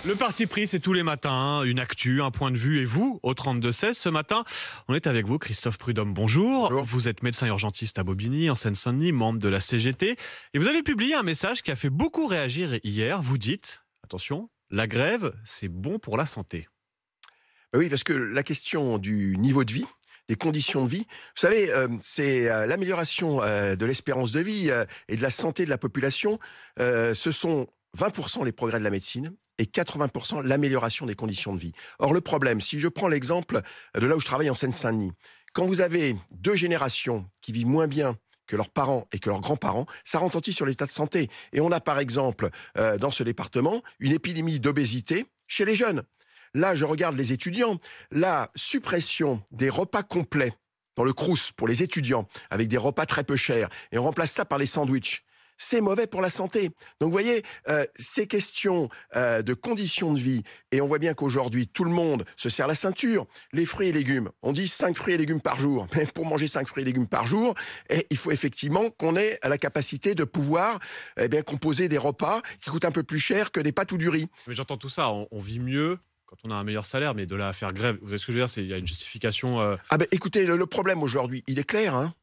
Le parti pris, c'est tous les matins, une actu, un point de vue. Et vous, au 32-16, ce matin, on est avec vous, Christophe Prudhomme. Bonjour. Bonjour. Vous êtes médecin urgentiste à Bobigny, en Seine-Saint-Denis, membre de la CGT. Et vous avez publié un message qui a fait beaucoup réagir hier. Vous dites, attention, la grève, c'est bon pour la santé. Oui, parce que la question du niveau de vie, des conditions de vie, vous savez, c'est l'amélioration de l'espérance de vie et de la santé de la population. Ce sont 20% les progrès de la médecine et 80% l'amélioration des conditions de vie. Or, le problème, si je prends l'exemple de là où je travaille en Seine-Saint-Denis, quand vous avez deux générations qui vivent moins bien que leurs parents et que leurs grands-parents, ça retentit sur l'état de santé. Et on a par exemple, dans ce département, une épidémie d'obésité chez les jeunes. Là, je regarde les étudiants. La suppression des repas complets dans le Crous pour les étudiants, avec des repas très peu chers, et on remplace ça par les sandwichs, c'est mauvais pour la santé. Donc vous voyez, ces questions de conditions de vie, et on voit bien qu'aujourd'hui, tout le monde se serre la ceinture. Les fruits et légumes, on dit 5 fruits et légumes par jour. Mais pour manger 5 fruits et légumes par jour, il faut effectivement qu'on ait la capacité de pouvoir composer des repas qui coûtent un peu plus cher que des pâtes ou du riz. Mais j'entends tout ça, on vit mieux quand on a un meilleur salaire, mais de là à faire grève, vous voyez ce que je veux dire, il y a une justification... Écoutez, le problème aujourd'hui, il est clair, hein.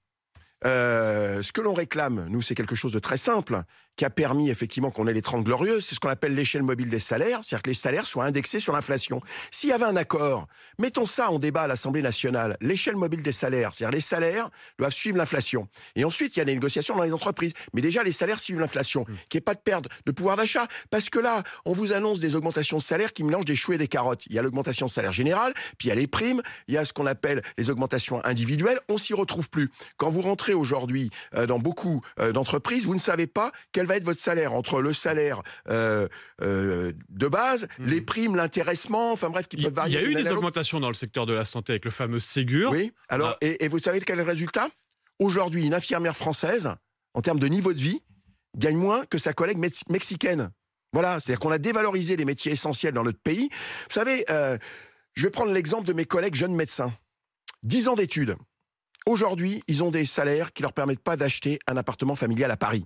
Ce que l'on réclame, nous, c'est quelque chose de très simple, qui a permis effectivement qu'on ait les 30 glorieuses, c'est ce qu'on appelle l'échelle mobile des salaires, c'est-à-dire que les salaires soient indexés sur l'inflation. S'il y avait un accord, mettons ça en débat à l'Assemblée nationale, l'échelle mobile des salaires, c'est-à-dire les salaires doivent suivre l'inflation. Et ensuite, il y a des négociations dans les entreprises. Mais déjà, les salaires suivent l'inflation, qu'il n'y ait pas de perte de pouvoir d'achat. Parce que là, on vous annonce des augmentations de salaire qui mélangent des choux et des carottes. Il y a l'augmentation de salaire générale, puis il y a les primes, il y a ce qu'on appelle les augmentations individuelles, on s'y retrouve plus. Quand vous rentrez aujourd'hui dans beaucoup d'entreprises, vous ne savez pas quel va être votre salaire, entre le salaire de base, les primes, l'intéressement, enfin bref, qui peuvent varier. Il y a eu des augmentations dans le secteur de la santé avec le fameux Ségur. Oui, alors, et vous savez quel est le résultat? Aujourd'hui, une infirmière française, en termes de niveau de vie, gagne moins que sa collègue mexicaine. Voilà, c'est-à-dire qu'on a dévalorisé les métiers essentiels dans notre pays. Vous savez, je vais prendre l'exemple de mes collègues jeunes médecins. 10 ans d'études. Aujourd'hui, ils ont des salaires qui ne leur permettent pas d'acheter un appartement familial à Paris.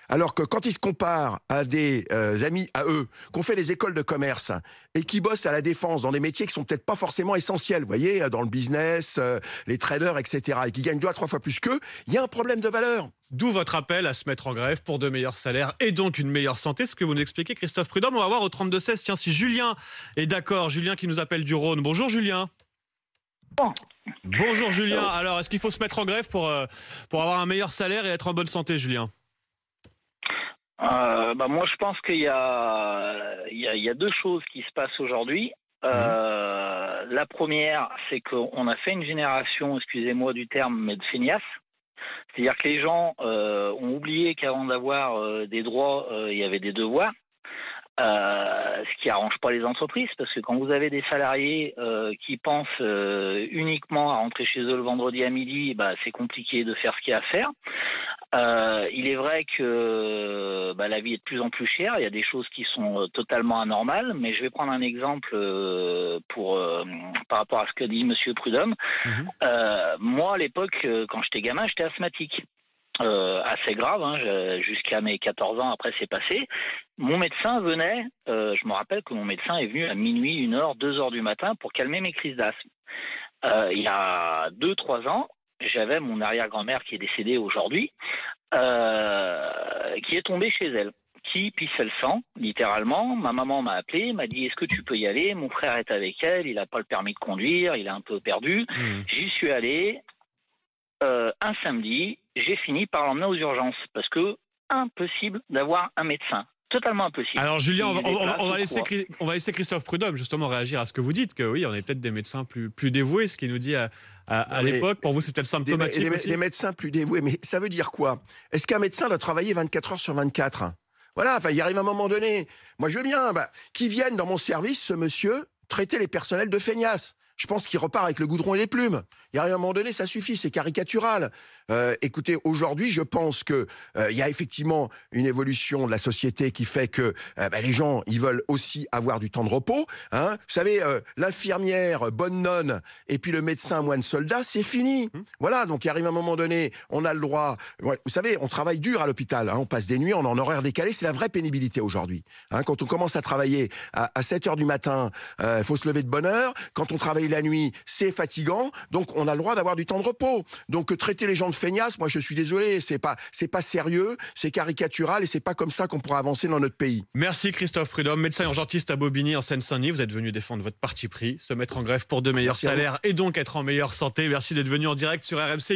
Alors que quand ils se comparent à des amis à eux, qu'on fait les écoles de commerce et qui bossent à la défense dans des métiers qui sont peut-être pas forcément essentiels, vous voyez, dans le business, les traders, etc., et qui gagnent 2 à 3 fois plus qu'eux, il y a un problème de valeur. D'où votre appel à se mettre en grève pour de meilleurs salaires et donc une meilleure santé. Ce que vous nous expliquez, Christophe Prudhomme. On va voir au 32-16, tiens, si Julien est d'accord. Julien qui nous appelle du Rhône. Bonjour Julien. Bonjour Julien. Alors, est-ce qu'il faut se mettre en grève pour avoir un meilleur salaire et être en bonne santé, Julien? Moi, je pense qu'il y a deux choses qui se passent aujourd'hui. La première, c'est qu'on a fait une génération, excusez-moi du terme, mais de feignasses. C'est-à-dire que les gens ont oublié qu'avant d'avoir des droits, il y avait des devoirs. Ce qui arrange pas les entreprises, parce que quand vous avez des salariés qui pensent uniquement à rentrer chez eux le vendredi à midi, c'est compliqué de faire ce qu'il y a à faire. Il est vrai que la vie est de plus en plus chère. Il y a des choses qui sont totalement anormales, mais je vais prendre un exemple par rapport à ce que dit Monsieur Prudhomme. Moi, à l'époque, quand j'étais gamin, j'étais asthmatique. Assez grave, hein, jusqu'à mes 14 ans, après c'est passé. Mon médecin venait, je me rappelle que mon médecin est venu à minuit, 1h, 2h du matin pour calmer mes crises d'asthme. Il y a 2-3 ans, j'avais mon arrière-grand-mère qui est décédée aujourd'hui, qui est tombée chez elle, qui pissait le sang, littéralement. Ma maman m'a appelé, m'a dit « Est-ce que tu peux y aller ?» Mon frère est avec elle, il n'a pas le permis de conduire, il est un peu perdu. J'y suis allé. Un samedi, j'ai fini par l'emmener aux urgences parce que impossible d'avoir un médecin. Totalement impossible. Alors Julien, on va laisser Christophe Prudhomme justement réagir à ce que vous dites, que oui, on est peut-être des médecins plus dévoués, ce qu'il nous dit à l'époque. Pour vous, c'est peut-être symptomatique aussi. Des médecins plus dévoués, mais ça veut dire quoi? Est-ce qu'un médecin doit travailler 24 heures sur 24? Voilà, il arrive un moment donné. Moi, je veux bien, qu'il vienne dans mon service, ce monsieur, traiter les personnels de feignasses. je pense qu'il repart avec le goudron et les plumes. Il y a un moment donné, ça suffit, c'est caricatural. Écoutez, aujourd'hui, je pense que il y a effectivement une évolution de la société qui fait que les gens, ils veulent aussi avoir du temps de repos. Hein. Vous savez, l'infirmière, bonne nonne, et puis le médecin, moine soldat, c'est fini. Voilà, donc il arrive un moment donné, on a le droit. Ouais, vous savez, on travaille dur à l'hôpital. Hein, on passe des nuits, on est en horaire décalé. C'est la vraie pénibilité aujourd'hui. Hein, quand on commence à travailler à 7 heures du matin, il faut se lever de bonne heure. Quand on travaille la nuit, c'est fatigant. Donc, on a le droit d'avoir du temps de repos. Donc, traiter les gens de feignasses, moi, je suis désolé, c'est pas sérieux, c'est caricatural et c'est pas comme ça qu'on pourra avancer dans notre pays. Merci Christophe Prudhomme, médecin urgentiste à Bobigny en Seine-Saint-Denis. Vous êtes venu défendre votre parti pris, se mettre en grève pour de meilleurs salaires et donc être en meilleure santé. Merci d'être venu en direct sur RMC.